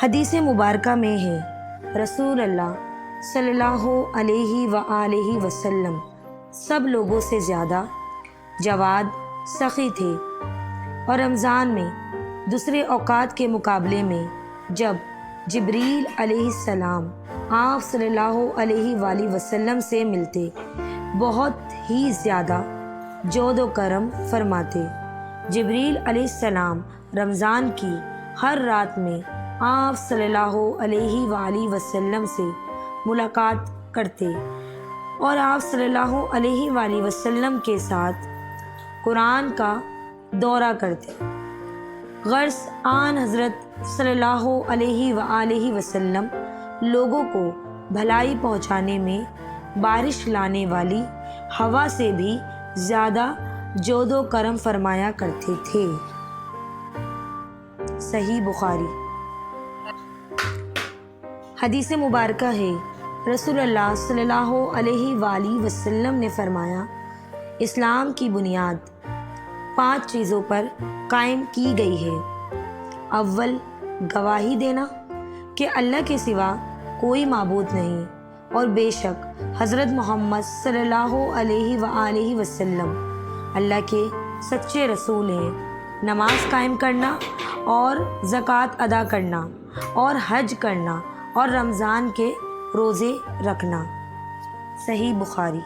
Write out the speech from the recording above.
حدیث مبارکہ میں ہے رسول اللہ صلی اللہ علیہ وآلہ وسلم سب لوگوں سے زیادہ جواد سخی تھے، اور رمضان میں دوسرے اوقات کے مقابلے میں جب جبریل علیہ السلام آپ صلی اللہ علیہ وآلہ وسلم سے ملتے بہت ہی زیادہ جود و کرم فرماتے۔ جبریل علیہ السلام رمضان کی ہر رات میں آپ صلی اللہ علیہ وآلہ وسلم سے ملاقات کرتے اور آپ صلی اللہ علیہ وآلہ وسلم کے ساتھ قرآن کا دورہ کرتے۔ غرض آن حضرت صلی اللہ علیہ وآلہ وسلم لوگوں کو بھلائی پہنچانے میں بارش لانے والی ہوا سے بھی زیادہ جود و کرم فرمایا کرتے تھے۔ صحیح بخاری۔ حدیث مبارکہ ہے رسول اللہ صلی اللہ علیہ وآلہ وسلم نے فرمایا، اسلام کی بنیاد 5 چیزوں پر قائم کی گئی ہے۔ اول، گواہی دینا کہ اللہ کے سوا کوئی معبود نہیں اور بے شک حضرت محمد صلی اللہ علیہ وآلہ وسلم اللہ کے سچے رسول ہیں۔ نماز قائم کرنا اور زکوٰۃ ادا کرنا اور حج کرنا اور رمضان کے روزے رکھنا۔ صحیح بخاری۔